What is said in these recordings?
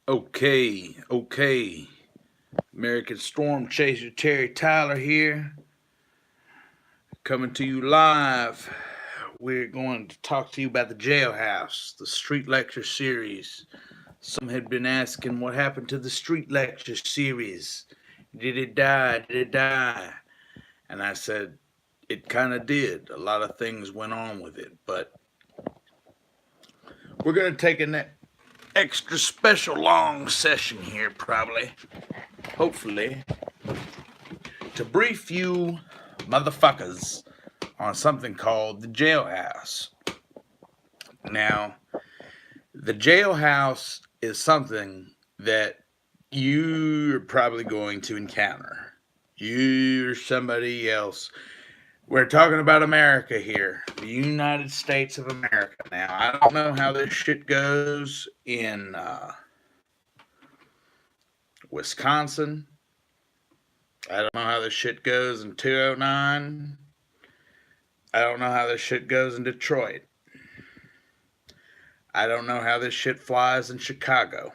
Okay. American Storm Chaser Terry Tyler here, coming to you live. We're going to talk to you about the jailhouse, the street lecture series. Some had been asking what happened to the street lecture series. Did it die? Did it die? And I said, it kind of did. A lot of things went on with it, but we're going to take an extra special long session here, probably, hopefully, to brief you motherfuckers on something called the jailhouse. Now, the jailhouse is something that you're probably going to encounter. You or somebody else. We're talking about America here, the United States of America. Now, I don't know how this shit goes in Wisconsin. I don't know how this shit goes in 209. I don't know how this shit goes in Detroit. I don't know how this shit flies in Chicago.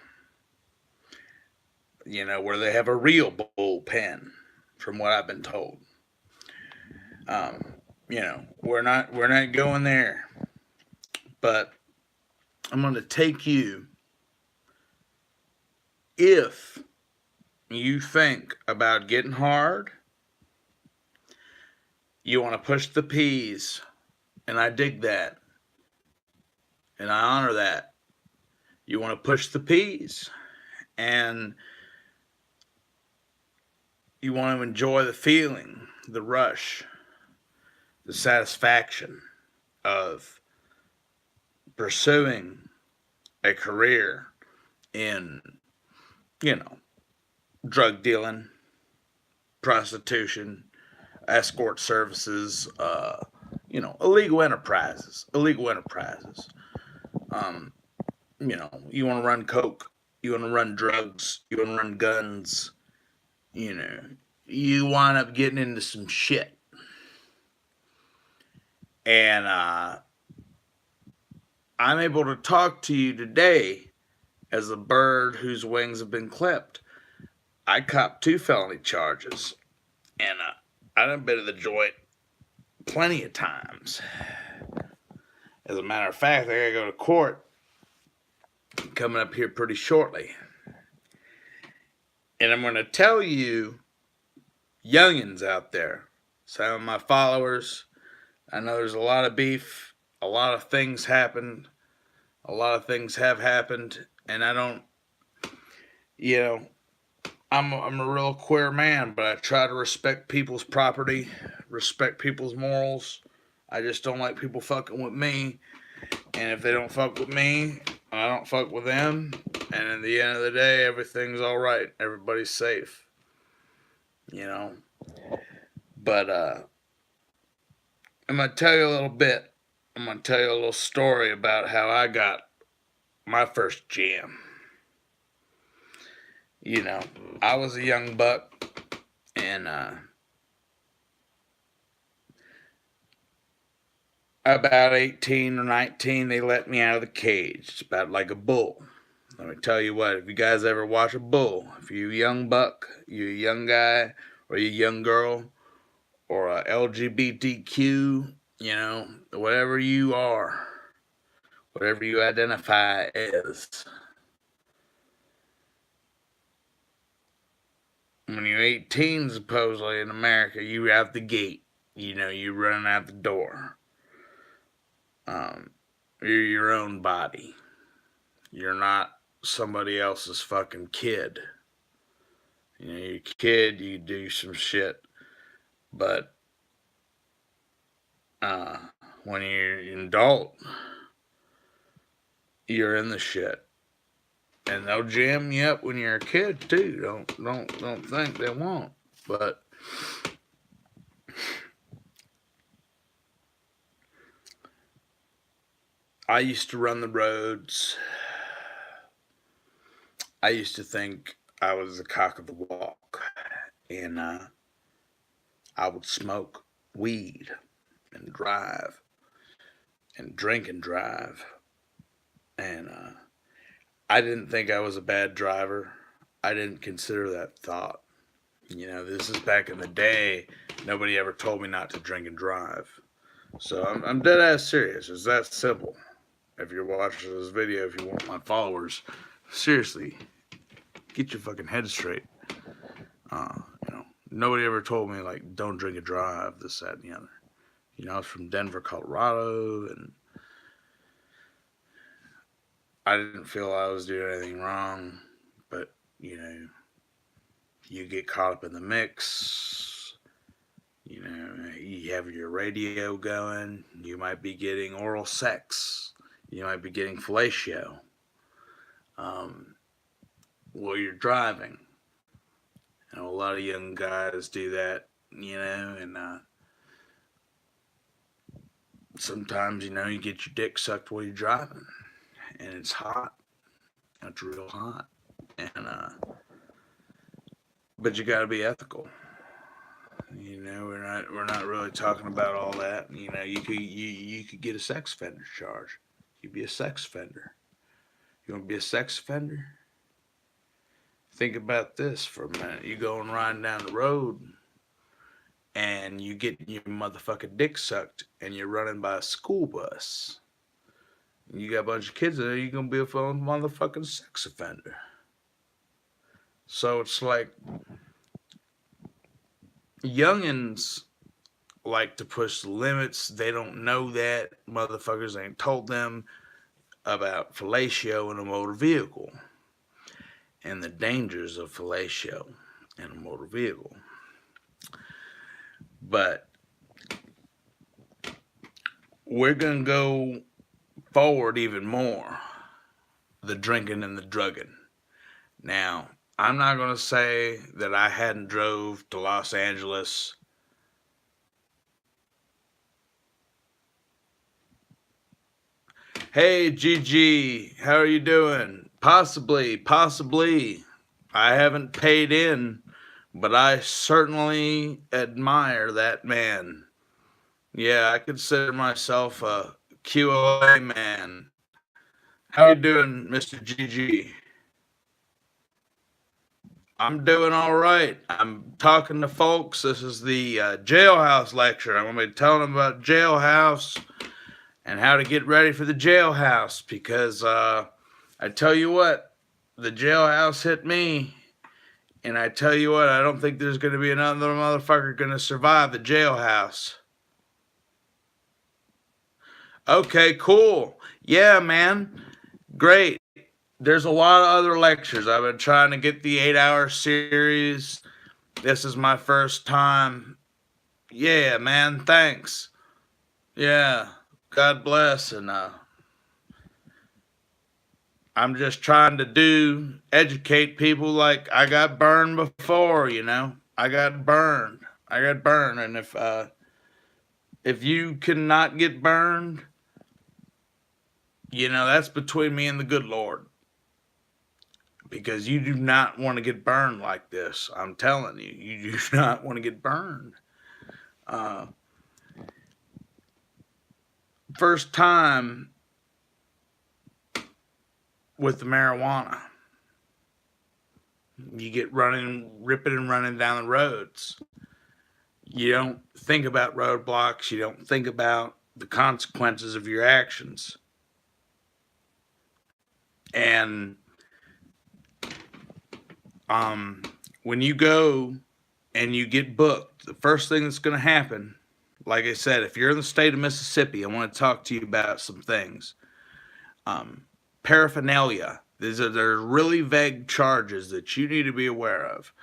Where they have a real bullpen, from what I've been told. We're not going there. But I'm going to take you, if you think about getting hard, you want to push the P's, and I dig that, and I honor that. You want to push the P's, and you want to enjoy the feeling, the rush, the satisfaction of pursuing a career in, you know, drug dealing, prostitution, escort services, illegal enterprises. Um, you want to run coke, you want to run drugs, you want to run guns, you know, you wind up getting into some shit. And I'm able to talk to you today as a bird whose wings have been clipped. I copped 2 felony charges, and I done been to the joint plenty of times. As a matter of fact, I gotta go to court coming up here pretty shortly. And I'm gonna tell you, youngins out there, some of my followers, I know there's a lot of beef, a lot of things happened, a lot of things have happened, and I don't, you know, I'm a real queer man, but I try to respect people's property, respect people's morals. I just don't like people fucking with me. And if they don't fuck with me, I don't fuck with them. And at the end of the day, everything's all right. Everybody's safe. You know. But I'm gonna tell you a little bit. I'm gonna tell you a little story about how I got my first jam. You know, I was a young buck, and about 18 or 19, they let me out of the cage. It's about like a bull. Let me tell you what, if you guys ever watch a bull, if you're a young buck, you're a young guy, or you're a young girl, or a LGBTQ, whatever you are, whatever you identify as, when you're 18, supposedly in America, you're out the gate. You're running out the door. You're your own body. You're not somebody else's fucking kid. You're a kid, you do some shit. But when you're an adult, you're in the shit. And they'll jam you up when you're a kid too. Don't think they won't. But I used to run the roads. I used to think I was the cock of the walk. And I would smoke weed and drive and drink and drive. And I didn't think I was a bad driver. I didn't consider that thought. This is back in the day. Nobody ever told me not to drink and drive. So I'm dead ass serious. It's that simple. If you're watching this video, if you want my followers, seriously, get your fucking head straight. Uh, Nobody ever told me like don't drink and drive, this, that, and the other. I was from Denver, Colorado, and I didn't feel I was doing anything wrong. But you get caught up in the mix. You have your radio going. You might be getting oral sex. You might be getting fellatio while you're driving. A lot of young guys do that, and sometimes, you get your dick sucked while you're driving, and it's hot. It's real hot, and but you got to be ethical. We're not really talking about all that. You could get a sex offender charge. You'd be a sex offender. You want to be a sex offender? Think about this for a minute. You going riding down the road and you get your motherfucking dick sucked and you're running by a school bus. And you got a bunch of kids in there, you're going to be a fucking motherfucking sex offender. So it's like youngins like to push the limits. They don't know that. Motherfuckers ain't told them about fellatio in a motor vehicle and the dangers of fellatio in a motor vehicle. But we're going to go forward even more. The drinking and the drugging. Now, I'm not going to say that I hadn't drove to Los Angeles. Hey, Gigi, how are you doing? Possibly. I haven't paid in, but I certainly admire that man. Yeah, I consider myself a QLA man. How are you doing, Mr. GG? I'm doing all right. I'm talking to folks. This is the jailhouse lecture. I'm going to be telling them about jailhouse and how to get ready for the jailhouse, because I tell you what, the jailhouse hit me, and I tell you what, I don't think there's going to be another motherfucker going to survive the jailhouse. Okay, cool. Yeah, man. Great. There's a lot of other lectures. I've been trying to get the 8-hour series. This is my first time. Yeah, man. Thanks. Yeah. God bless. And I'm just trying to educate people. Like, I got burned before, I got burned. And if you cannot get burned, that's between me and the good Lord. Because you do not want to get burned like this. I'm telling you, you do not want to get burned. First time with the marijuana. You get ripping and running down the roads. You don't think about roadblocks. You don't think about the consequences of your actions. And when you go and you get booked, the first thing that's going to happen, like I said, if you're in the state of Mississippi, I want to talk to you about some things. Paraphernalia. They're really vague charges that you need to be aware of.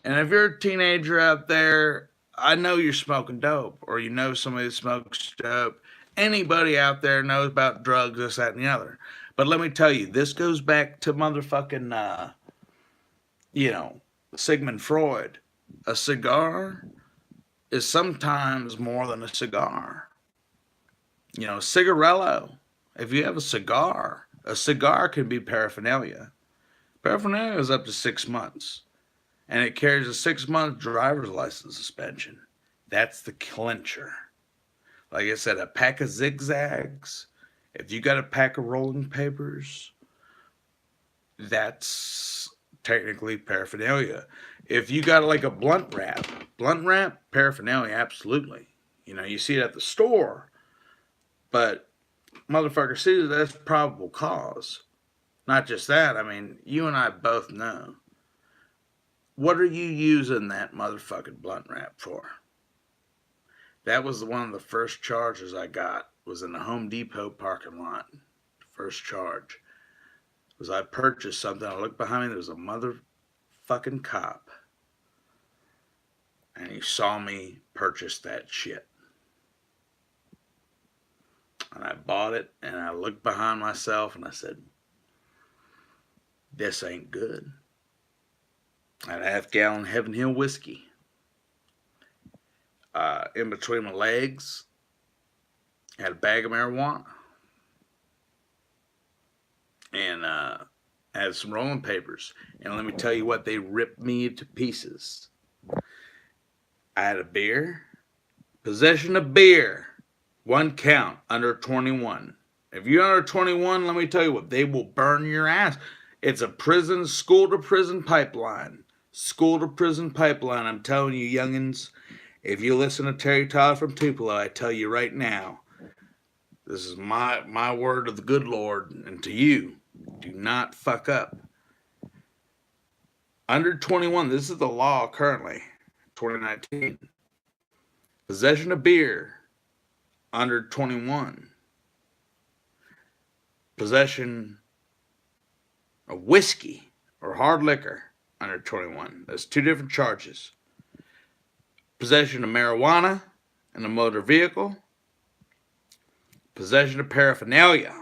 And if you're a teenager out there, I know you're smoking dope, or you know somebody that smokes dope. Anybody out there knows about drugs, this, that, and the other. But let me tell you, this goes back to motherfucking, Sigmund Freud. A cigar is sometimes more than a cigar. Cigarello. If you have a cigar can be paraphernalia. Paraphernalia is up to 6 months. And it carries a 6-month driver's license suspension. That's the clincher. Like I said, a pack of zigzags. If you got a pack of rolling papers, that's technically paraphernalia. If you got like a blunt wrap, paraphernalia, absolutely. You know, you see it at the store, but motherfucker sees that's probable cause. Not just that, I mean, you and I both know. What are you using that motherfucking blunt wrap for? That was one of the first charges I got. Was in the Home Depot parking lot. First charge was I purchased something. I looked behind me. There was a motherfucking cop, and he saw me purchase that shit. And I bought it, and I looked behind myself, and I said, "This ain't good." I had a half-gallon Heaven Hill whiskey. In between my legs, I had a bag of marijuana. And I had some rolling papers. And let me tell you what, they ripped me to pieces. I had a beer. Possession of beer. 1 count, under 21. If you're under 21, let me tell you what, they will burn your ass. It's a prison, school to prison pipeline. School to prison pipeline. I'm telling you, youngins, if you listen to Terry Todd from Tupelo, I tell you right now, this is my word of the good Lord, and to you, do not fuck up. Under 21, this is the law currently, 2019. Possession of beer, under 21. Possession of whiskey or hard liquor, under 21. That's 2 different charges. Possession of marijuana in a motor vehicle. Possession of paraphernalia.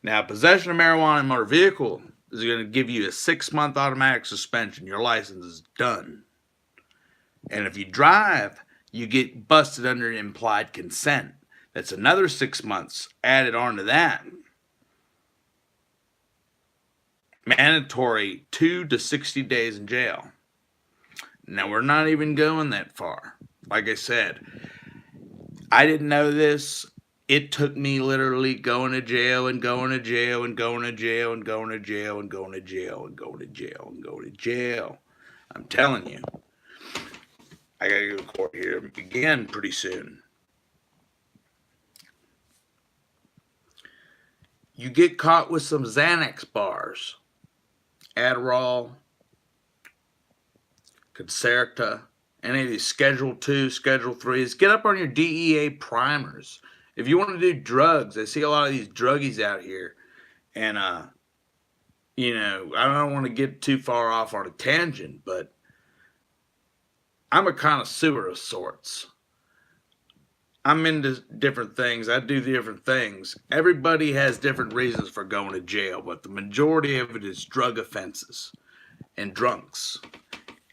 Now, possession of marijuana in a motor vehicle is going to give you a 6-month automatic suspension. Your license is done. And if you drive, you get busted under implied consent. That's another 6 months added on to that. Mandatory 2 to 60 days in jail. Now, we're not even going that far. Like I said, I didn't know this. It took me literally going to jail and going to jail and going to jail and going to jail and going to jail and going to jail and going to jail. I'm telling you. I gotta go to court here again pretty soon. You get caught with some Xanax bars, Adderall, Concerta, any of these Schedule 2, Schedule 3s, get up on your DEA primers. If you want to do drugs, I see a lot of these druggies out here. And, you know, I don't want to get too far off on a tangent, but I'm a connoisseur of sorts. I'm into different things. I do different things. Everybody has different reasons for going to jail, but the majority of it is drug offenses and drunks.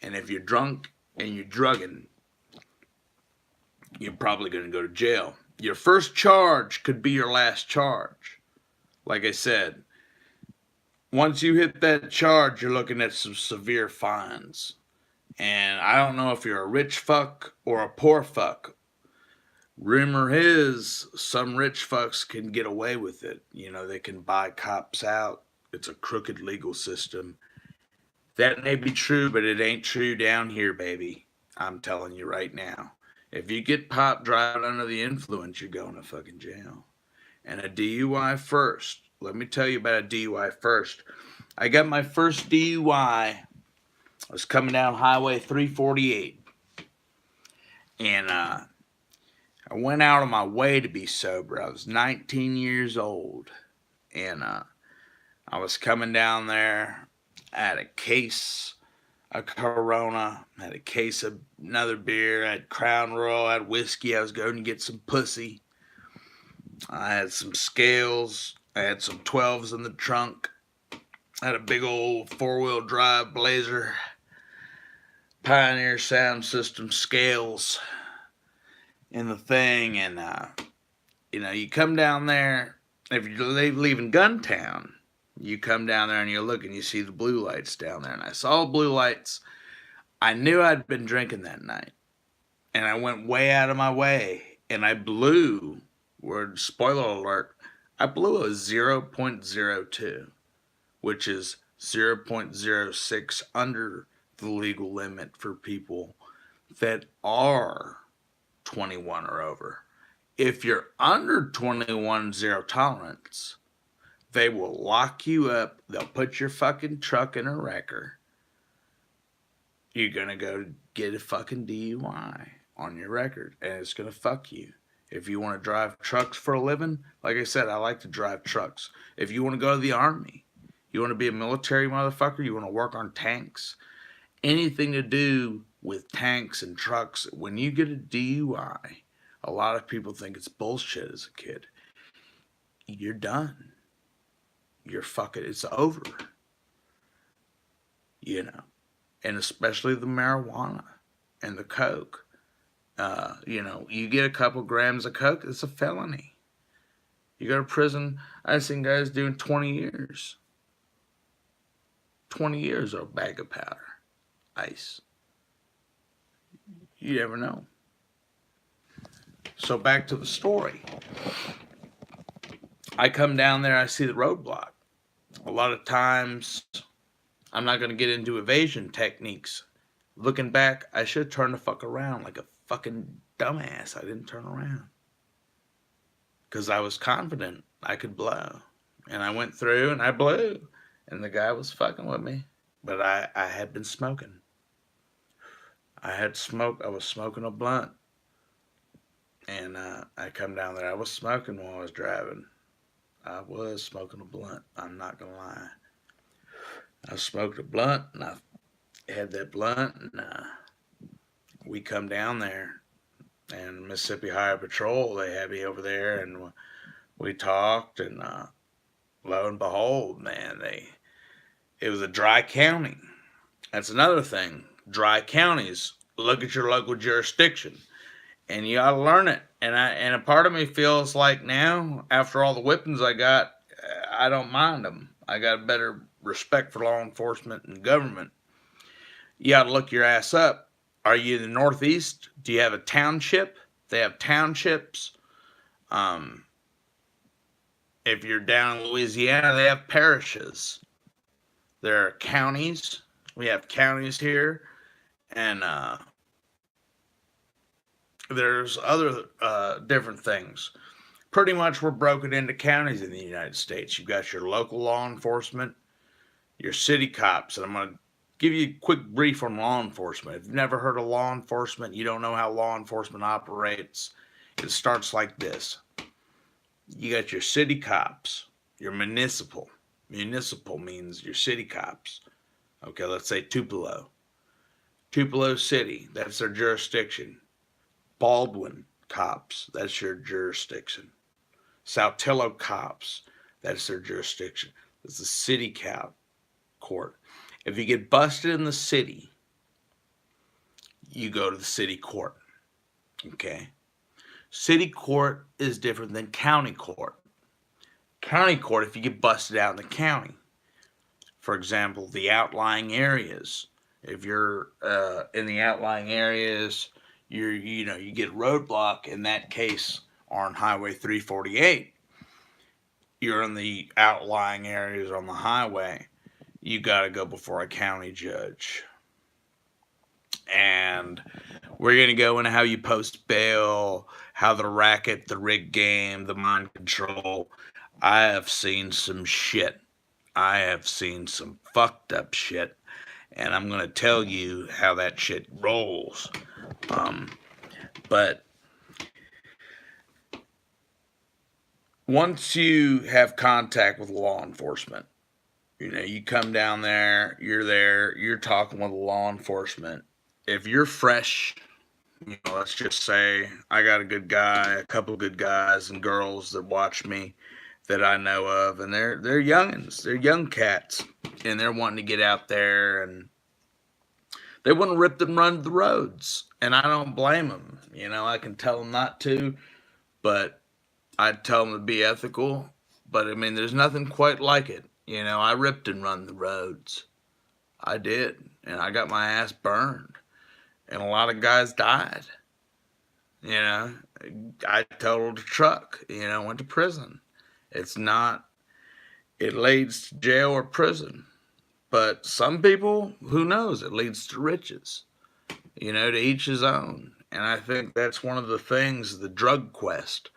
And if you're drunk and you're drugging, you're probably going to go to jail. Your first charge could be your last charge. Like I said, once you hit that charge, you're looking at some severe fines. And I don't know if you're a rich fuck or a poor fuck. Rumor is some rich fucks can get away with it. You know, they can buy cops out. It's a crooked legal system. That may be true, but it ain't true down here, baby. I'm telling you right now. If you get popped driving under the influence, you're going to fucking jail. And a DUI first. Let me tell you about a DUI first. I got my first DUI. I was coming down Highway 348. And I went out of my way to be sober. I was 19 years old. And I was coming down there. I had a case of Corona. I had a case of another beer. I had Crown Royal. I had whiskey. I was going to get some pussy. I had some scales. I had some 12s in the trunk. I had a big old 4-wheel drive Blazer. Pioneer sound system scales in the thing. And, you know, you come down there. If you're leaving Guntown, you come down there and you look and you see the blue lights down there. And I saw blue lights. I knew I'd been drinking that night. And I went way out of my way. And I blew, spoiler alert, I blew a 0.02, which is 0.06 under the legal limit for people that are 21 or over. If you're under 21 zero tolerance, they will lock you up. They'll put your fucking truck in a wrecker. You're going to go get a fucking DUI on your record, and it's going to fuck you. If you want to drive trucks for a living, like I said, I like to drive trucks. If you want to go to the army, you want to be a military motherfucker, you want to work on tanks, anything to do with tanks and trucks, when you get a DUI, a lot of people think it's bullshit as a kid. You're done. You're fucking, it's over. You know, and especially the marijuana and the coke. You get a couple grams of coke, it's a felony. You go to prison. I've seen guys doing 20 years. 20 years of a bag of powder. Ice. You never know. So back to the story. I come down there, I see the roadblock. A lot of times, I'm not going to get into evasion techniques. Looking back, I should have turned the fuck around like a fucking dumbass. I didn't turn around. Because I was confident I could blow. And I went through and I blew. And the guy was fucking with me. But I had been smoking. I was smoking a blunt. And I come down there. I was smoking while I was driving. I was smoking a blunt. I'm not going to lie. I smoked a blunt and I had that blunt and we come down there and Mississippi Highway Patrol, they had me over there and we talked and lo and behold, man, it was a dry county. That's another thing. Dry counties, look at your local jurisdiction. And you gotta learn it. And a part of me feels like now, after all the whippings I got, I don't mind them. I got a better respect for law enforcement and government. You gotta look your ass up. Are you in the Northeast? Do you have a township? They have townships. If you're down in Louisiana, they have parishes. There are counties. We have counties here. And there's other different things. Pretty much we're broken into counties in the United States. You've got your local law enforcement, your city cops, and I'm going to give you a quick brief on law enforcement. If you've never heard of law enforcement, you don't know how law enforcement operates, it starts like this. You got your city cops, your municipal. Municipal means your city cops. Okay, let's say Tupelo. Tupelo City, that's their jurisdiction. Baldwin cops, that's your jurisdiction. Saltillo cops, that's their jurisdiction. That's the city court. If you get busted in the city, you go to the city court. Okay? City court is different than county court. County court, if you get busted out in the county. For example, the outlying areas. If you're in the outlying areas, you get roadblock. In that case, on Highway 348, you're in the outlying areas on the highway. You got to go before a county judge. And we're going to go into how you post bail, how the racket, the rig game, the mind control. I have seen some shit. I have seen some fucked up shit. And I'm going to tell you how that shit rolls. But once you have contact with law enforcement, you come down there, you're talking with law enforcement. If you're fresh, let's just say I got a couple of good guys and girls that watch me that I know of, and they're youngins, they're young cats, and they're wanting to get out there, and they want to rip and run the roads, and I don't blame them. I can tell them not to, but I'd tell them to be ethical. But I mean, there's nothing quite like it. I ripped and run the roads. I did, and I got my ass burned, and a lot of guys died. I totaled a truck. Went to prison. It's not, it leads to jail or prison. But some people, who knows, it leads to riches. To each his own. And I think that's one of the things, the drug quest.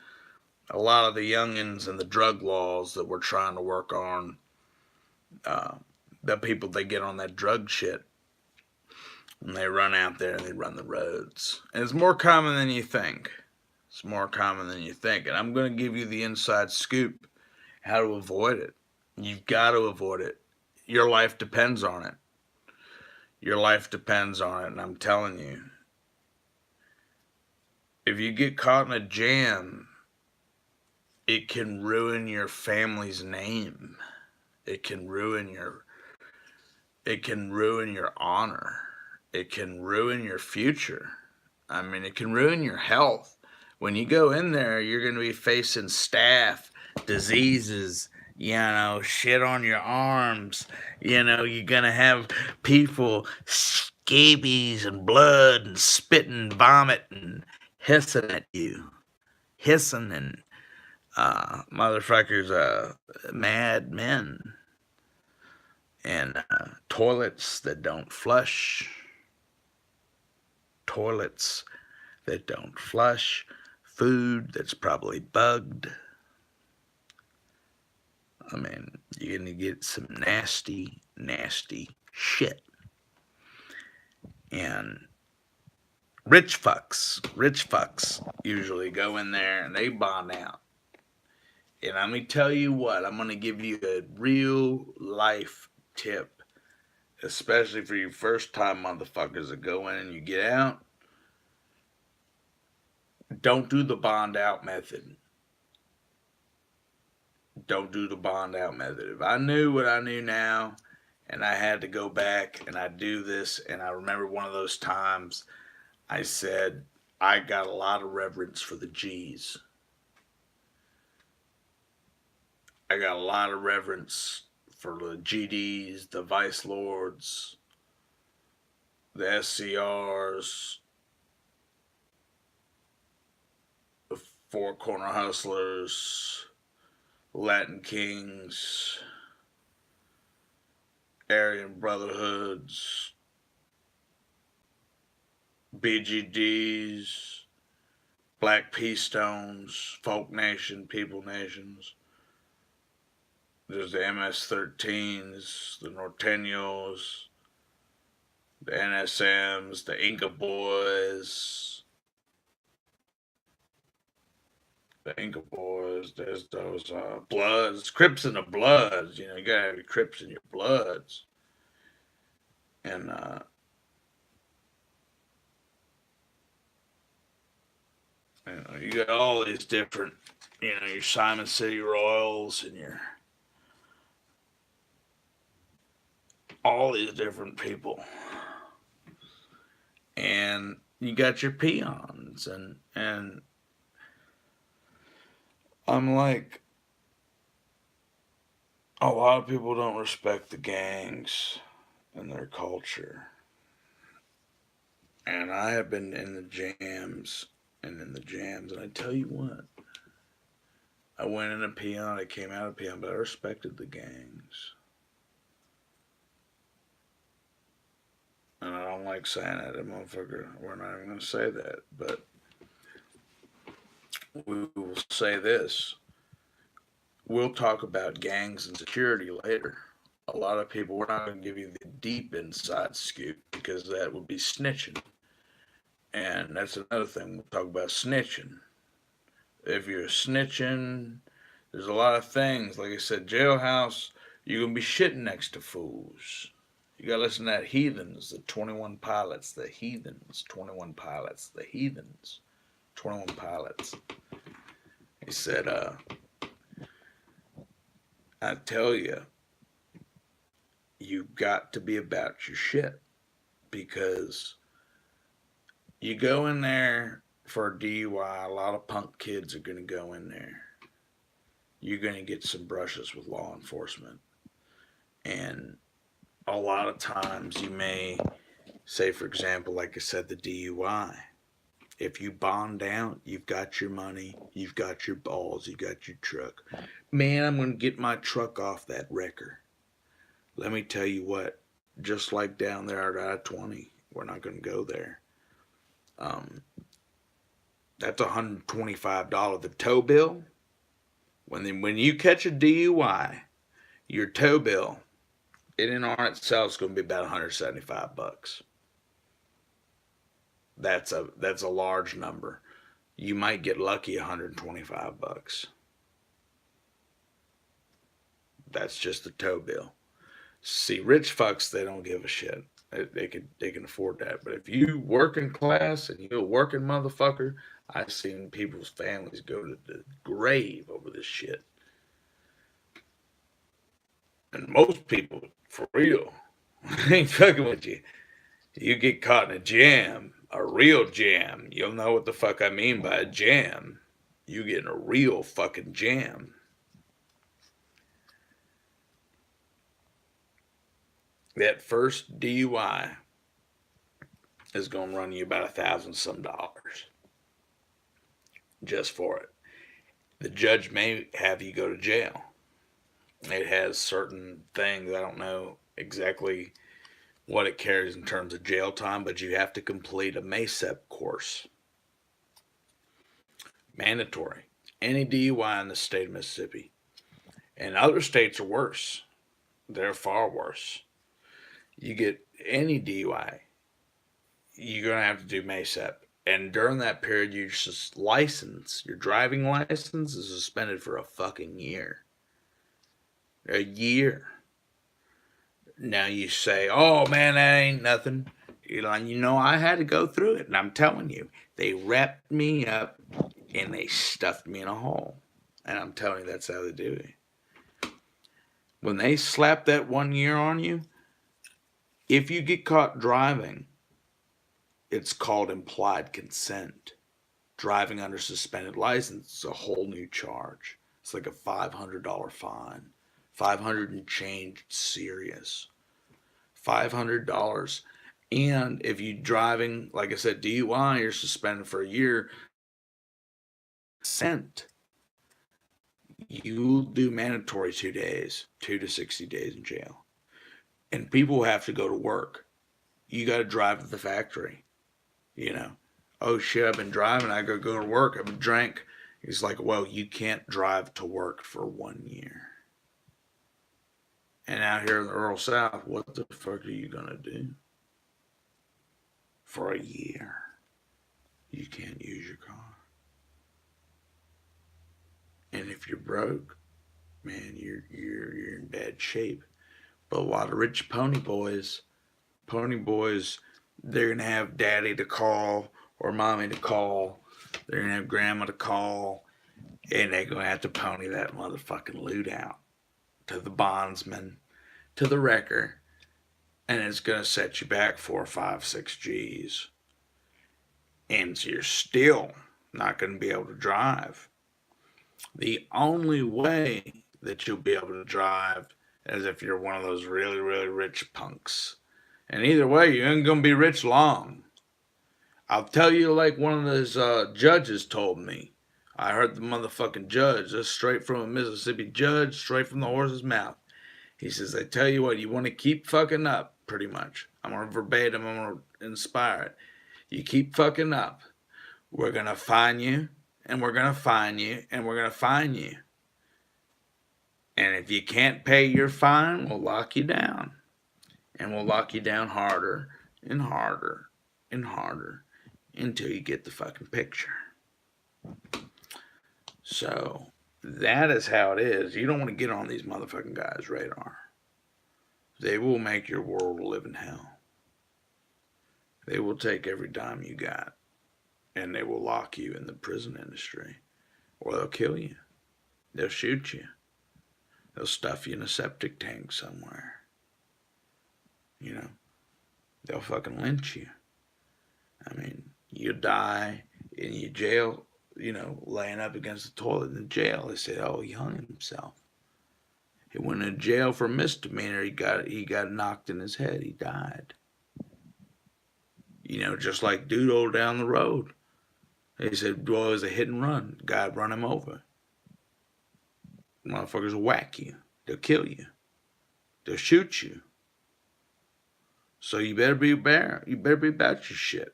A lot of the youngins and the drug laws that we're trying to work on, uh, the people that get on that drug shit, and they run out there and they run the roads. And it's more common than you think. It's more common than you think. And I'm going to give you the inside scoop how to avoid it. You've got to avoid it. Your life depends on it. Your life depends on it. And I'm telling you, if you get caught in a jam, it can ruin your family's name. It can ruin your honor. It can ruin your future. I mean, it can ruin your health. When you go in there, you're going to be facing staph, diseases, shit on your arms. You're going to have people scabies and blood and spitting vomit and hissing at you. Hissing and motherfuckers, mad men. And toilets that don't flush. Toilets that don't flush. Food that's probably bugged. I mean, you're going to get some nasty, nasty shit. And rich fucks usually go in there and they bond out. And let me tell you what, I'm going to give you a real life tip, especially for you first time motherfuckers that go in and you get out. Don't do the bond out method. Don't do the bond out method. If I knew what I knew now and I had to go back and I do this, and I remember one of those times I said, I got a lot of reverence for the G's. I got a lot of reverence for the GDs, the Vice Lords, the SCRs, the Four Corner Hustlers, Latin Kings, Aryan Brotherhoods, BGDs, Black Peace Stones, Folk Nation, People Nations. There's the MS-13s, the Norteños, the NSMs, the Inca Boys. There's those Bloods, Crips and the Bloods. You gotta have your Crips and your Bloods. And you got all these different, your Simon City Royals and all these different people. And you got your peons and I'm like, a lot of people don't respect the gangs and their culture. And I have been in the jams, and I tell you what, I went in a peon, I came out of peon, but I respected the gangs. And I don't like saying that, motherfucker. We're not even going to say that, but we will say this. We'll talk about gangs and security later. A lot of people, we're not going to give you the deep inside scoop because that would be snitching. And that's another thing. We'll talk about snitching. If you're snitching, there's a lot of things. Like I said, jailhouse, you're going to be shitting next to fools. You got to listen to that Heathens, the 21 Pilots, the Heathens, 21 Pilots, the Heathens, 21 Pilots. He said, I tell you, you've got to be about your shit because you go in there for a DUI, a lot of punk kids are going to go in there. You're going to get some brushes with law enforcement. And a lot of times you may say, for example, like I said, the DUI. If you bond out, you've got your money, you've got your balls, you got your truck. Man, I'm going to get my truck off that wrecker. Let me tell you what, just like down there at I-20, we're not going to go there. Um, that's $125. The tow bill, when you catch a DUI, your tow bill, it in on itself is going to be about $175. That's a large number. You might get lucky $125. That's just the tow bill. See, rich fucks, they don't give a shit. They can afford that. But if you working class and you're a working motherfucker, I've seen people's families go to the grave over this shit. And most people, for real, ain't fucking with you. You get caught in a jam, a real jam. You'll know what the fuck I mean by a jam. You get in a real fucking jam. That first DUI is going to run you about $1,000 just for it. The judge may have you go to jail. It has certain things, I don't know exactly what it carries in terms of jail time, but you have to complete a MASEP course. Mandatory. Any DUI in the state of Mississippi. And other states are worse. They're far worse. You get any DUI, you're going to have to do MASEP. And during that period, your license, your driving license, is suspended for a fucking year. A year. Now you say, oh man, that ain't nothing. You know, I had to go through it. And I'm telling you, they wrapped me up and they stuffed me in a hole. And I'm telling you, that's how they do it. When they slap that 1 year on you, if you get caught driving, it's called implied consent. Driving under suspended license is a whole new charge. It's like a $500 fine. 500 and change, serious. $500. And if you driving, like I said, DUI, you're suspended for a year. Consent. You do mandatory 2 days, 2 to 60 days in jail. And people have to go to work. You got to drive to the factory. You know, oh shit, I've been driving. I gotta go to work. I've been drank. He's like, well, you can't drive to work for 1 year. And out here in the rural South, what the fuck are you gonna do? For a year, you can't use your car. And if you're broke, man, you're in bad shape. But a lot of rich pony boys, they're gonna have daddy to call or mommy to call. They're gonna have grandma to call, and they're gonna have to pony that motherfucking loot out to the bondsman, to the wrecker, and it's gonna set you back 4, 5, 6 G's. And so you're still not gonna be able to drive. The only way that you'll be able to drive is if you're one of those really, really rich punks. And either way, you ain't gonna be rich long. I'll tell you like one of those judges told me. I heard the motherfucking judge, just straight from a Mississippi judge, straight from the horse's mouth. He says, I tell you what, you want to keep fucking up, pretty much. I'm going to verbatim, I'm going to inspire it. You keep fucking up, we're going to fine you, and we're going to fine you, and we're going to fine you. And if you can't pay your fine, we'll lock you down. And we'll lock you down harder and harder and harder until you get the fucking picture. So that is how it is. You don't want to get on these motherfucking guys' radar. They will make your world live in hell. They will take every dime you got, and they will lock you in the prison industry, or they'll kill you. They'll shoot you. They'll stuff you in a septic tank somewhere. You know, they'll fucking lynch you. I mean, you die in your jail, you know, laying up against the toilet in jail. They say, oh, he hung himself. He went in jail for a misdemeanor. He got knocked in his head. He died. You know, just like Doodle down the road. They said, well, it was a hit and run. God run him over. Motherfuckers will whack you. They'll kill you. They'll shoot you. So you better be bare. You better be about your shit.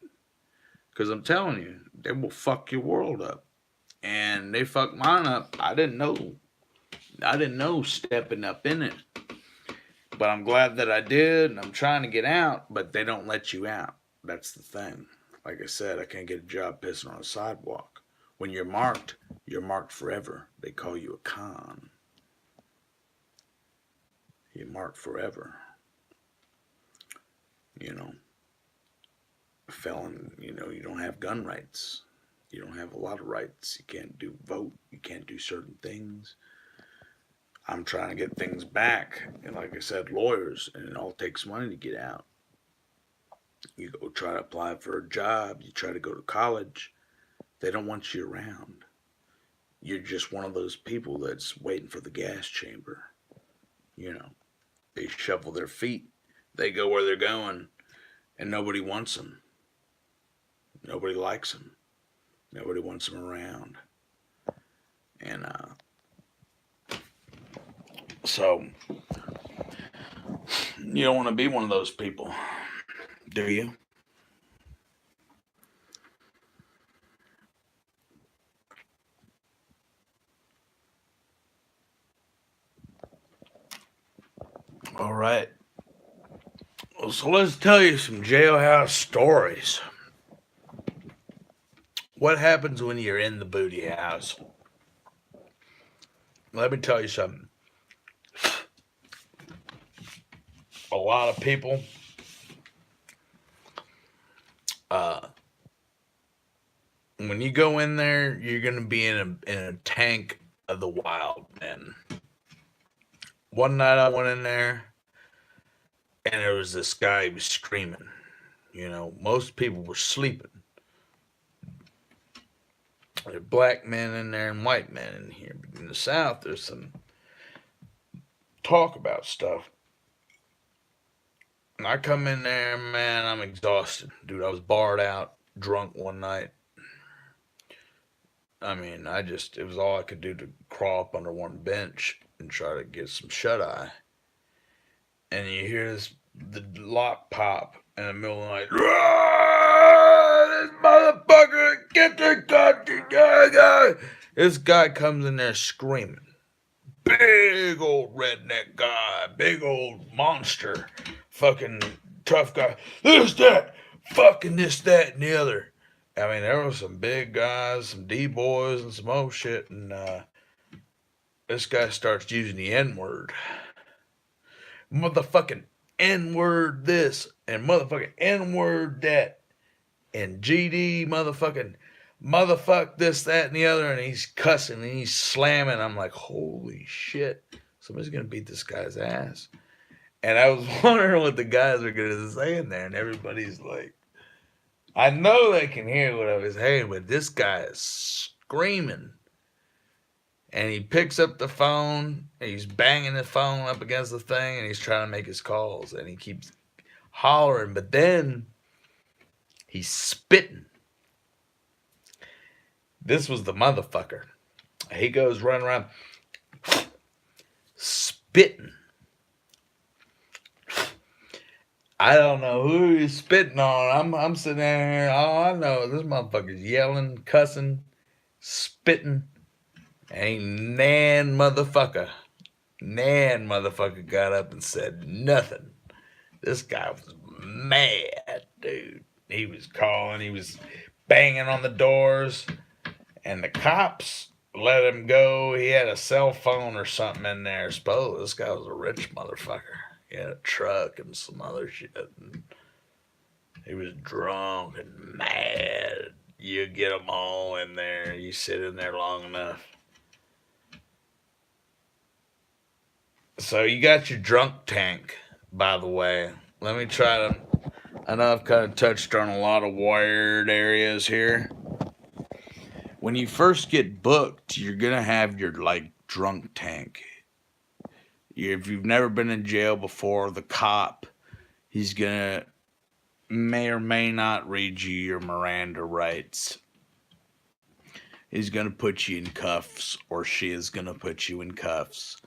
Because I'm telling you, they will fuck your world up. And they fucked mine up. I didn't know. I didn't know stepping up in it. But I'm glad that I did. And I'm trying to get out. But they don't let you out. That's the thing. Like I said, I can't get a job pissing on a sidewalk. When you're marked forever. They call you a con. You're marked forever. You know, a felon, you don't have gun rights. You don't have a lot of rights. You can't vote. You can't do certain things. I'm trying to get things back. And like I said, lawyers, and it all takes money to get out. You go try to apply for a job. You try to go to college. They don't want you around. You're just one of those people that's waiting for the gas chamber. They shuffle their feet. They go where they're going. And nobody wants them. Nobody likes them. Nobody wants them around. And so you don't want to be one of those people, do you? All right. Well, so let's tell you some jailhouse stories. What happens when you're in the booty house? Let me tell you something. A lot of people when you go in there, you're going to be in a tank of the wild men. One night I went in there and there was this guy who was screaming. Most people were sleeping. There are black men in there and white men in here. But in the South, there's some talk about stuff. And I come in there, man, I'm exhausted. Dude, I was barred out, drunk one night. I mean, it was all I could do to crawl up under one bench and try to get some shut eye. And you hear the lock pop in the middle of the night. This motherfucker, get the goddamn guy. This guy comes in there screaming. Big old redneck guy, big old monster, fucking tough guy. This, that, fucking this, that, and the other. I mean, there were some big guys, some D-boys, and some old shit, and this guy starts using the N-word. Motherfucking N-word this, and motherfucking N-word that, and GD motherfuck this, that, and the other, and he's cussing, and he's slamming. I'm like, holy shit, somebody's gonna beat this guy's ass. And I was wondering what the guys are gonna say in there, and everybody's like, I know they can hear what I was saying, but this guy is screaming. And he picks up the phone, and he's banging the phone up against the thing, and he's trying to make his calls, and he keeps hollering, but then he's spitting. This was the motherfucker. He goes running around spitting. I don't know who he's spitting on. I'm sitting there. All I know is this motherfucker's yelling, cussing, spitting. Ain't Nan motherfucker got up and said nothing. This guy was mad, dude. He was calling. He was banging on the doors. And the cops let him go. He had a cell phone or something in there. Suppose this guy was a rich motherfucker. He had a truck and some other shit. And he was drunk and mad. You get them all in there. You sit in there long enough. So you got your drunk tank, by the way. Let me try to... I know I've kind of touched on a lot of weird areas here. When you first get booked, you're going to have your, drunk tank. If you've never been in jail before, the cop, he's going to may or may not read you your Miranda rights. is going to put you in cuffs, or she is going to put you in cuffs,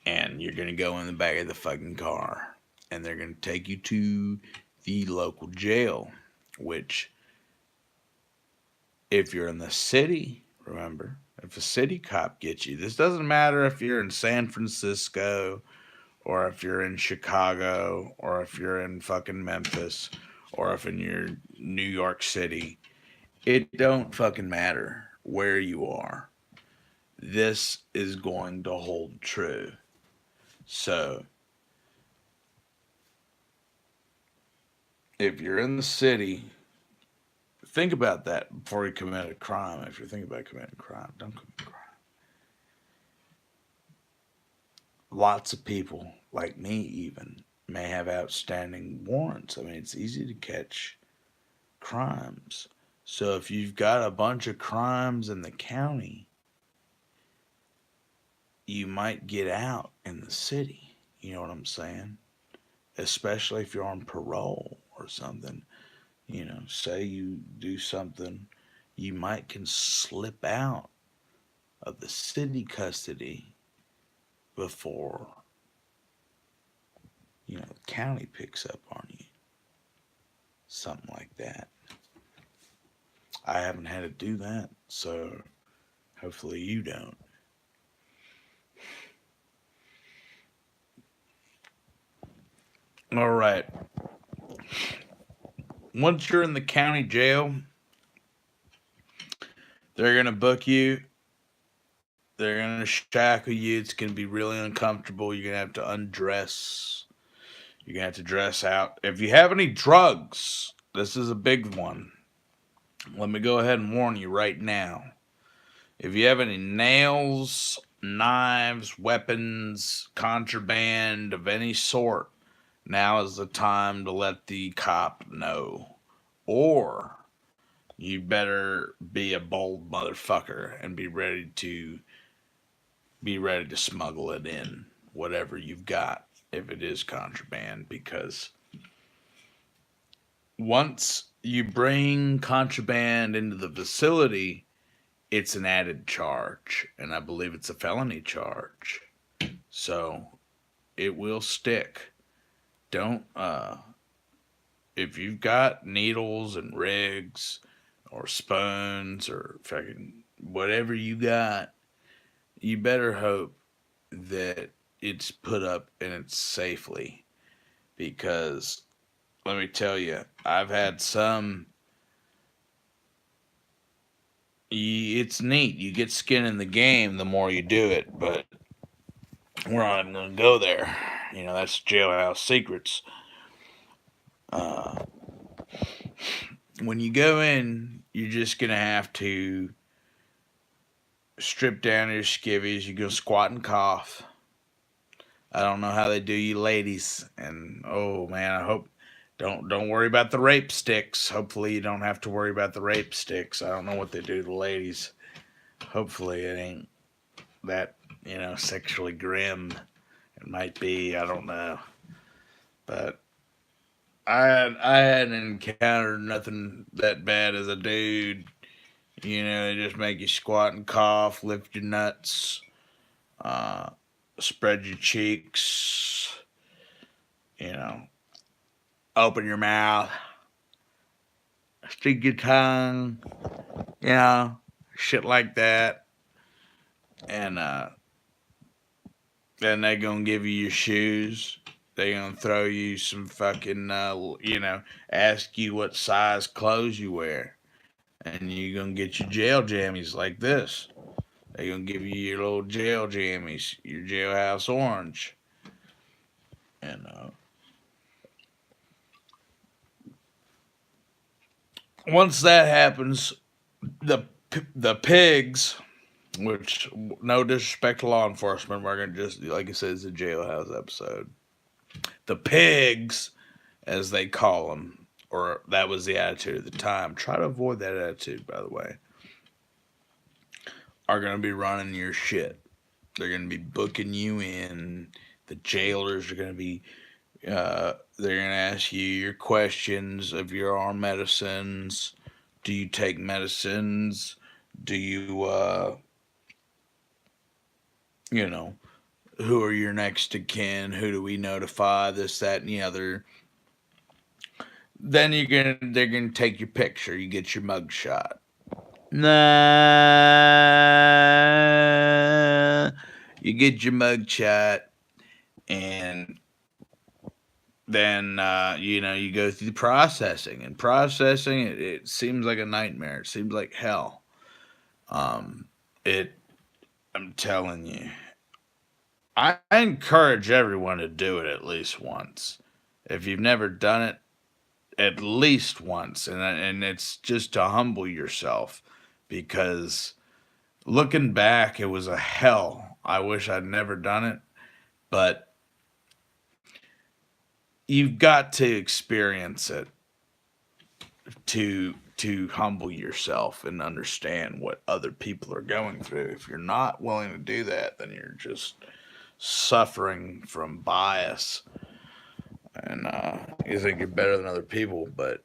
and you're going to go in the back of the fucking car, and they're going to take you to the local jail, which, if you're in the city, remember, if a city cop gets you, this doesn't matter if you're in San Francisco, or if you're in Chicago, or if you're in fucking Memphis, or if in your New York City. It don't fucking matter where you are. This is going to hold true. So, if you're in the city, think about that before you commit a crime. If you're thinking about committing a crime, don't commit a crime. Lots of people, like me even, may have outstanding warrants. I mean, it's easy to catch crimes. So if you've got a bunch of crimes in the county, you might get out in the city. You know what I'm saying? Especially if you're on parole or something. You know, say you do something, you might can slip out of the city custody before, the county picks up on you. Something like that. I haven't had to do that, so hopefully you don't. All right. Once you're in the county jail, they're going to book you. They're going to shackle you. It's going to be really uncomfortable. You're going to have to undress. You're going to have to dress out. If you have any drugs, this is a big one. Let me go ahead and warn you right now. If you have any nails, knives, weapons, contraband of any sort, now is the time to let the cop know. Or you better be a bold motherfucker and be ready to smuggle it in, whatever you've got, if it is contraband, because once you bring contraband into the facility, it's an added charge, and I believe it's a felony charge. So it will stick. Don't if you've got needles and rigs or spoons or fucking whatever you got, you better hope that it's put up and it's safely, because let me tell you, I've had some. It's neat. You get skin in the game the more you do it, but we're not even going to go there. That's jailhouse secrets. Uh, when you go in, you're just going to have to strip down your skivvies. You're going to squat and cough. I don't know how they do you ladies. And, oh, man, I hope... Don't worry about the rape sticks. Hopefully you don't have to worry about the rape sticks. I don't know what they do to ladies. Hopefully it ain't that, sexually grim. It might be, I don't know. But I hadn't encountered nothing that bad as a dude. They just make you squat and cough, lift your nuts, spread your cheeks, open your mouth, stick your tongue, shit like that. And then they're gonna give you your shoes. They're gonna throw you some fucking, ask you what size clothes you wear. And you're gonna get your jail jammies like this. They're gonna give you your little jail jammies, your jailhouse orange. And once that happens, the pigs, which, no disrespect to law enforcement, we're gonna just, like I said, it's a jailhouse episode. The pigs, as they call them, or that was the attitude at the time. Try to avoid that attitude, by the way. Are gonna be running your shit. They're gonna be booking you in. The jailers are gonna be. They're gonna ask you your questions of your arm medicines. Do you take medicines? Do you, you know, who are your next of kin? Who do we notify? This, that, and the other. Then they're gonna take your picture. You get your mugshot. Nah, you get your mugshot, and then you go through the processing. And processing, it seems like a nightmare. It seems like hell. Um, it. I'm telling you, I encourage everyone to do it at least once. If you've never done it, at least once, and it's just to humble yourself, because looking back, it was a hell. I wish I'd never done it, but you've got to experience it to humble yourself and understand what other people are going through. If you're not willing to do that, then you're just suffering from bias, and you think you're better than other people. But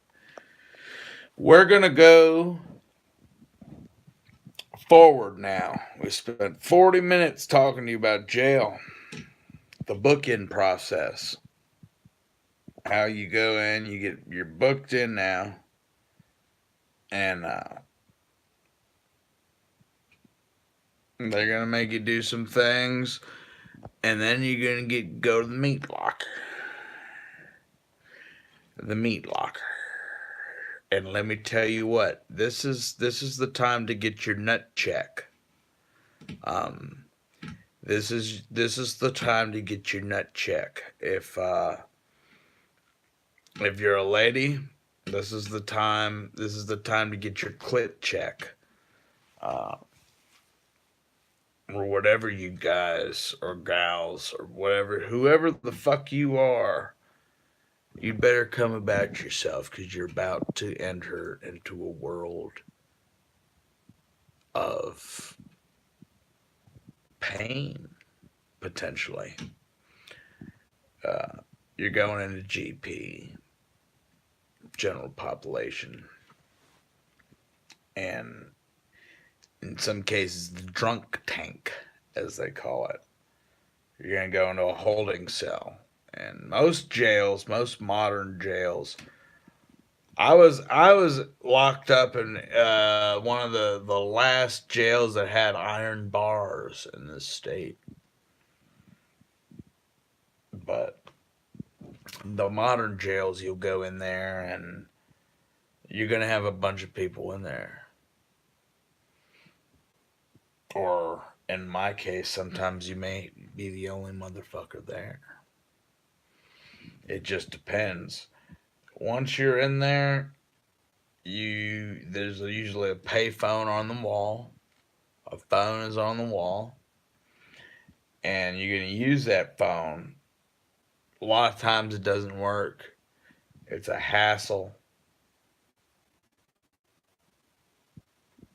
we're gonna go forward now. We spent 40 minutes talking to you about jail, the book-in process, how you go in, you're booked in now, and they're gonna make you do some things, and then you're gonna go to the meat locker, the meat locker. And let me tell you what, this is the time to get your nut check. Um, this is the time to get your nut check. If you're a lady, this is the time. This is the time to get your clit check, uh, or whatever you guys or gals or whatever, whoever the fuck you are. You'd better come about yourself, because you're about to enter into a world of pain, potentially. Uh, you're going into GP, general population, and in some cases, the drunk tank, as they call it. You're going to go into a holding cell. And most jails, most modern jails, I was locked up in one of the last jails that had iron bars in this state. But the modern jails, you'll go in there and you're gonna have a bunch of people in there. Or in my case, sometimes you may be the only motherfucker there. It just depends. Once you're in there, you there's usually a pay phone on the wall. A phone is on the wall, and you're gonna use that phone. A lot of times it doesn't work. It's a hassle.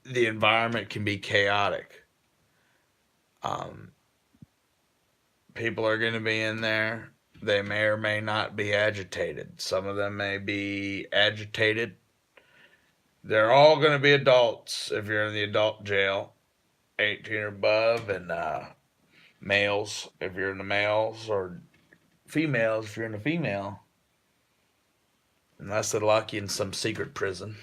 The environment can be chaotic. Um, People are going to be in there. They may or may not be agitated. Some of them may be agitated. They're all going to be adults if you're in the adult jail, 18 or above, and males if you're in the males, or females if you're in the female, unless they're lock you in some secret prison.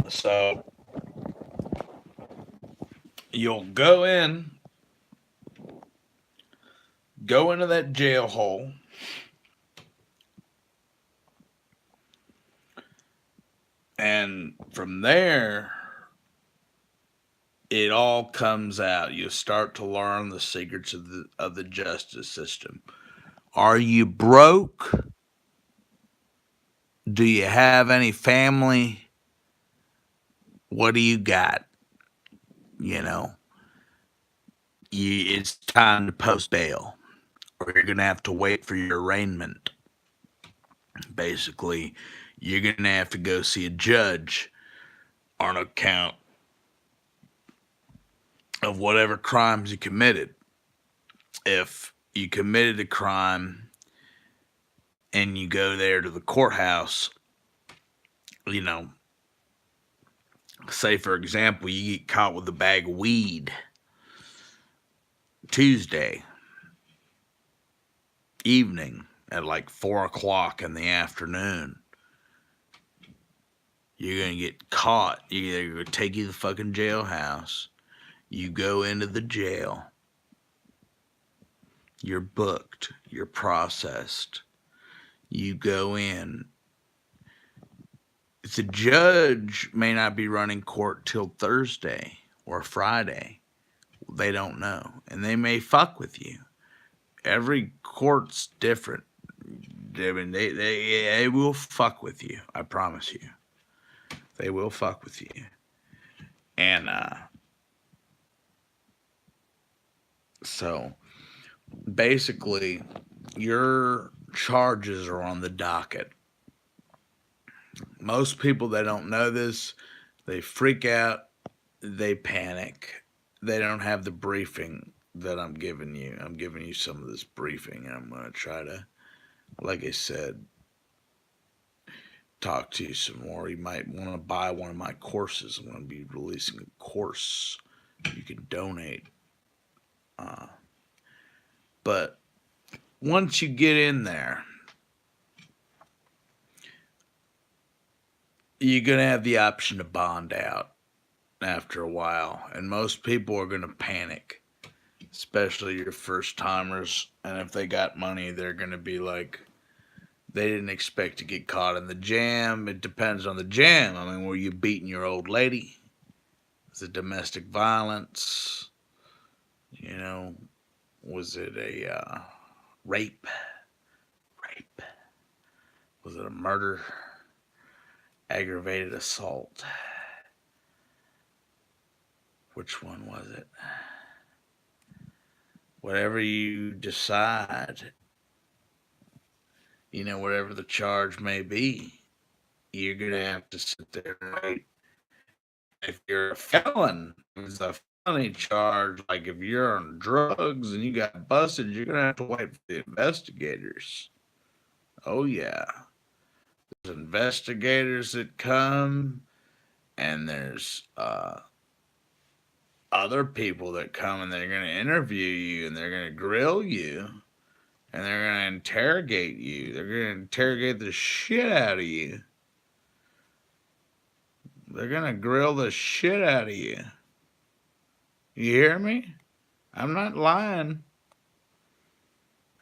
So you'll go into that jail hole, and from there, it all comes out. You start to learn the secrets of the justice system. Are you broke? Do you have any family? What do you got? You know, it's time to post bail, or you're gonna have to wait for your arraignment. Basically, you're gonna have to go see a judge on account of whatever crimes you committed. If you committed a crime and you go there to the courthouse, you know, say for example, you get caught with a bag of weed Tuesday evening at like 4 o'clock in the afternoon. You're gonna get caught. They're gonna take you to the fucking jailhouse. You go into the jail. You're booked. You're processed. You go in. The judge may not be running court till Thursday or Friday. They don't know. And they may fuck with you. Every court's different. I mean, they will fuck with you. I promise you. They will fuck with you. And so basically, your charges are on the docket. Most people that don't know this, they freak out, they panic. They don't have the briefing that I'm giving you. I'm giving you some of this briefing, and I'm going to try to, like I said, talk to you some more. You might want to buy one of my courses. I'm going to be releasing a course you can donate. But once you get in there, you're going to have the option to bond out after a while. And most people are going to panic, especially your first timers. And if they got money, they're going to be like, they didn't expect to get caught in the jam. It depends on the jam. I mean, were you beating your old lady? Was it domestic violence? You know, was it a rape? Was it a murder? Aggravated assault? Which one was it? Whatever you decide, you know, whatever the charge may be, you're going to have to sit there and wait. If you're a felon, it's a felony charge. Like if you're on drugs and you got busted, you're going to have to wait for the investigators. Oh, yeah. There's investigators that come, and there's other people that come, and they're going to interview you, and they're going to grill you, and they're going to interrogate you. They're going to interrogate the shit out of you. They're going to grill the shit out of you. You hear me? I'm not lying.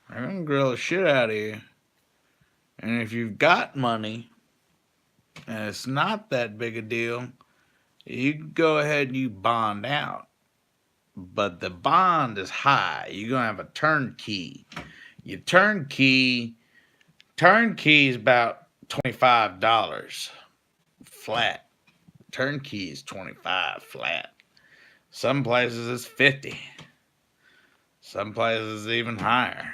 They're going to grill the shit out of you. And if you've got money, and it's not that big a deal, you can go ahead and you bond out. But the bond is high. You're going to have a turnkey. Your turnkey is about $25 flat. Turnkey is $25 flat. Some places it's $50. Some places even higher.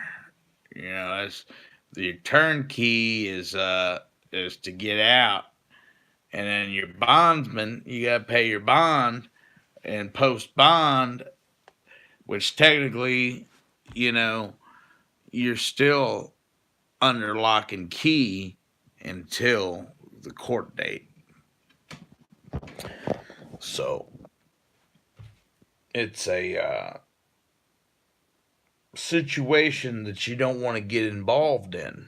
You know, that's your turnkey is to get out, and then your bondsman, you gotta pay your bond, and post bond, which technically, you know, you're still under lock and key until the court date. So it's a situation that you don't want to get involved in.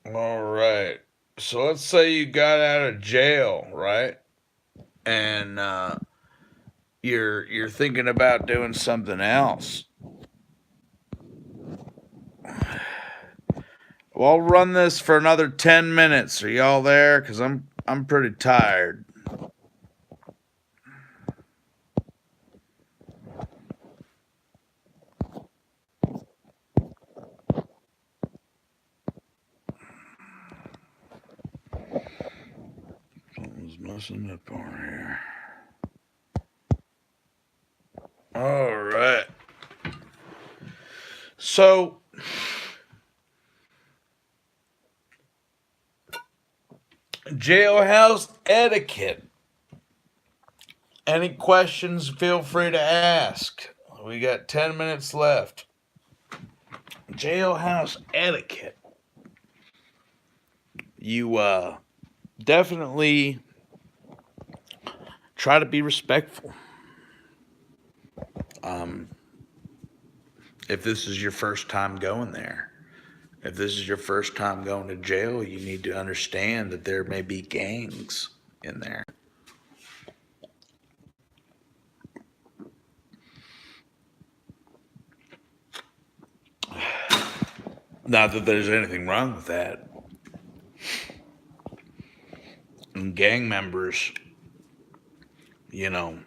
All right. So let's say you got out of jail, right? And you're thinking about doing something else. Well, I'll run this for another 10 minutes. Are y'all there? Because I'm pretty tired. Something's messing up on here. All right. So jailhouse etiquette. Any questions, feel free to ask. We got 10 minutes left. Jailhouse etiquette. You definitely try to be respectful. If this is your first time going there, if this is your first time going to jail, you need to understand that there may be gangs in there. Not that there's anything wrong with that. And gang members, you know,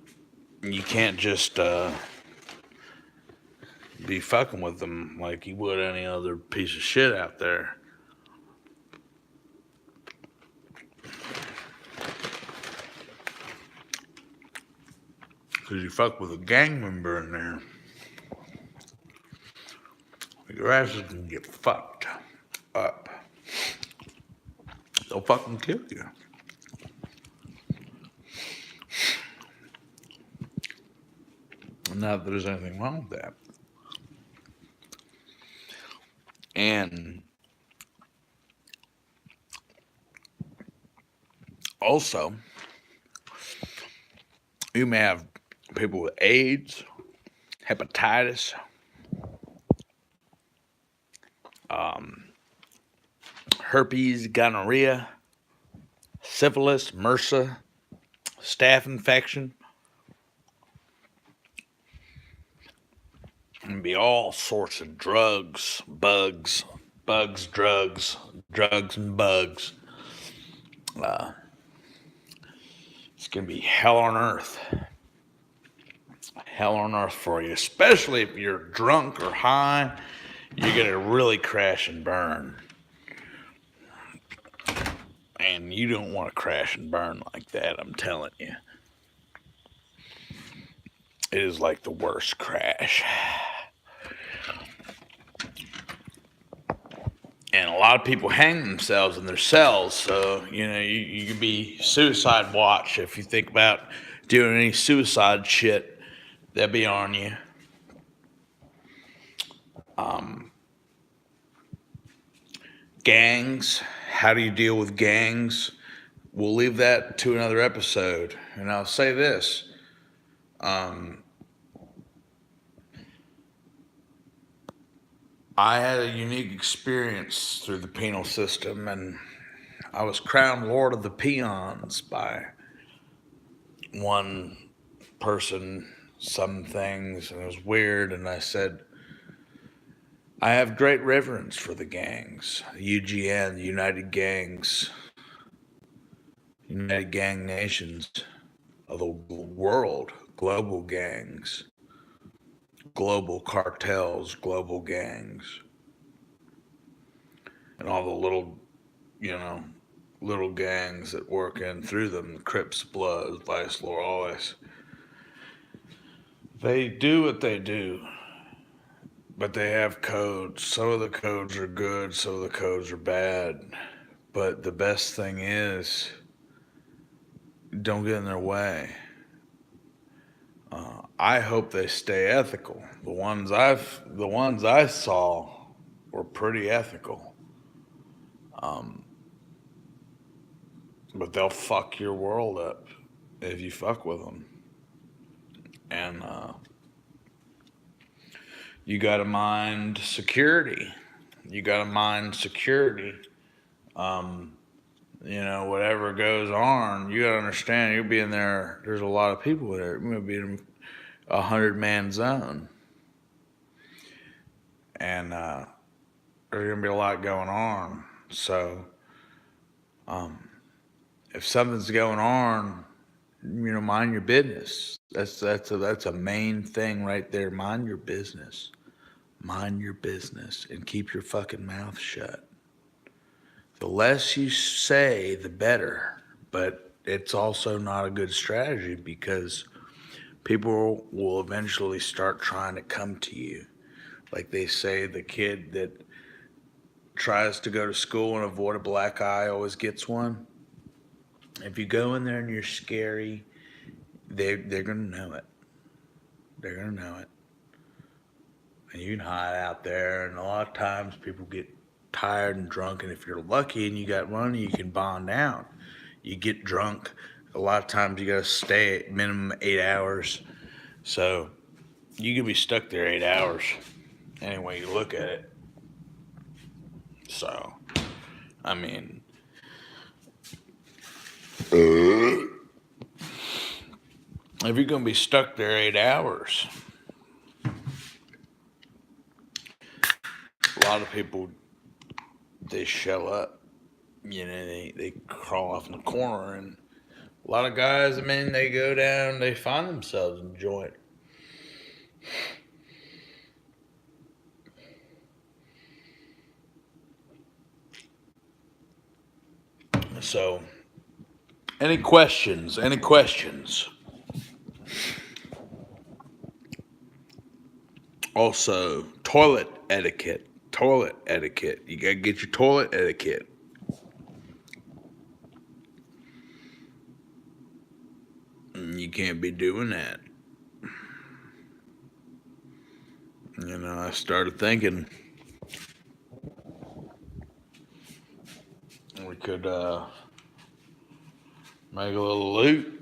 you can't just be fucking with them like you would any other piece of shit out there. Because you fuck with a gang member in there, your ass is gonna get fucked up. They'll fucking kill you. Not that there's anything wrong with that. And also, you may have people with AIDS, hepatitis, herpes, gonorrhea, syphilis, MRSA, staph infection. And be all sorts of drugs, bugs, drugs and bugs. It's going to be hell on earth. Hell on earth for you, especially if you're drunk or high. You're going to really crash and burn. And you don't want to crash and burn like that, I'm telling you. It is like the worst crash. And a lot of people hang themselves in their cells, so, you can be suicide watch if you think about doing any suicide shit. That'd be on you. Gangs. How do you deal with gangs? We'll leave that to another episode. And I'll say this. I had a unique experience through the penal system, and I was crowned Lord of the Peons by one person, some things, and it was weird, and I said, I have great reverence for the gangs, UGN, United Gangs, United Gang Nations of the world, global gangs, global cartels, global gangs, and all the little gangs that work in through them, Crips, Bloods, Vice Lord, all this. They do what they do, but they have codes. Some of the codes are good, some of the codes are bad. But the best thing is, don't get in their way. I hope they stay ethical. The ones I saw were pretty ethical. But they'll fuck your world up if you fuck with them. And you gotta mind security. Whatever goes on, you gotta understand you'll be in there. There's a lot of people there. You're gonna be in a 100-man zone. And there's gonna be a lot going on. So if something's going on, mind your business. That's a main thing right there. Mind your business. Mind your business and keep your fucking mouth shut. The less you say, the better. But it's also not a good strategy because people will eventually start trying to come to you. Like they say, the kid that tries to go to school and avoid a black eye always gets one. If you go in there and you're scary, they're gonna know it. They're gonna know it. And you can hide out there, and a lot of times people get tired and drunk, and if you're lucky and you got money, you can bond out. You get drunk. A lot of times you gotta stay at minimum 8 hours. So you can be stuck there 8 hours any way you look at it. So I mean, if you're gonna be stuck there 8 hours, a lot of people they show up. They crawl off in the corner, and a lot of guys, I mean, they go down, they find themselves in the joint. So, any questions? Any questions? Also, toilet etiquette. Toilet etiquette. You gotta get your toilet etiquette. You can't be doing that. I started thinking we could make a little loot.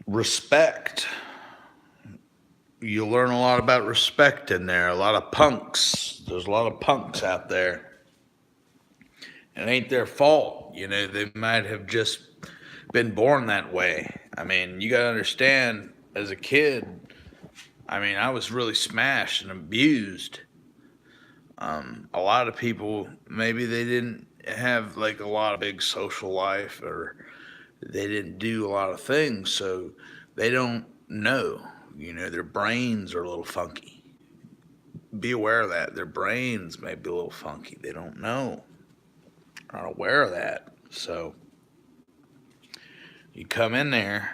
Respect. You'll learn a lot about respect in there. A lot of punks. There's a lot of punks out there. It ain't their fault. They might have just been born that way. I mean, you gotta understand, as a kid, I mean, I was really smashed and abused. A lot of people, maybe they didn't have like a lot of big social life, or they didn't do a lot of things, so they don't know. Their brains are a little funky. Be aware of that. Their brains may be a little funky. They don't know. Are not aware of that. So you come in there,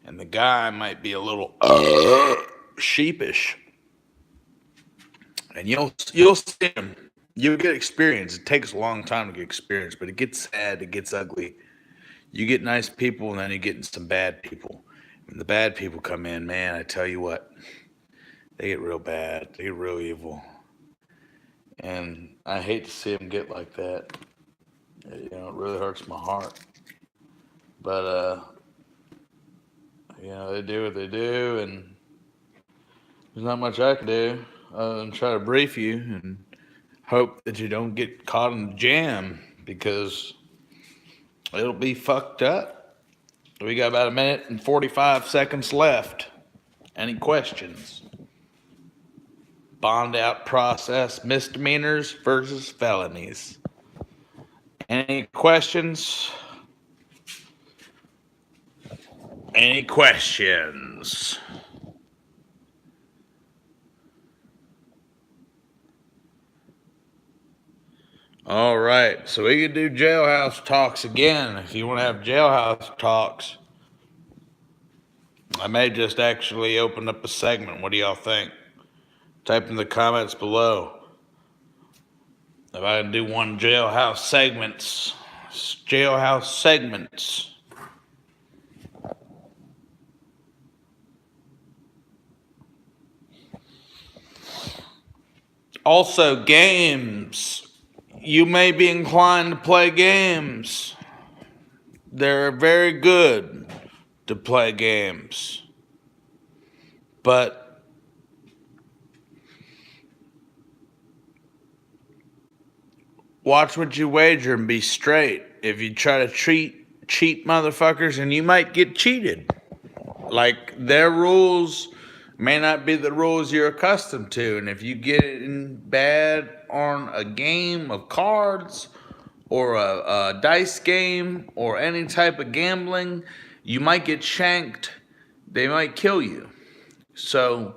and the guy might be a little sheepish, and you'll see him. You'll get experience. It takes a long time to get experience, but it gets sad. It gets ugly. You get nice people, and then you get some bad people. When the bad people come in, man, I tell you what, they get real bad. They get real evil. And I hate to see them get like that. It really hurts my heart. But, they do what they do, and there's not much I can do other than try to brief you and hope that you don't get caught in the jam, because it'll be fucked up. We got about 1 minute and 45 seconds left. Any questions? Bond out process, misdemeanors versus felonies. Any questions? Any questions? All right, so we can do jailhouse talks again. If you want to have jailhouse talks, I may just actually open up a segment. What do y'all think? Type in the comments below. If I can do one jailhouse segments. Also, games. You may be inclined to play games. They're very good to play games. But watch what you wager and be straight. If you try to cheat motherfuckers, and you might get cheated. Like, their rules may not be the rules you're accustomed to. And if you get in bad on a game of cards or a dice game or any type of gambling, you might get shanked. They might kill you. So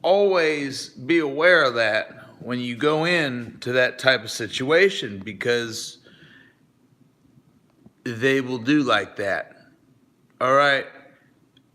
always be aware of that when you go into that type of situation, because they will do like that. All right.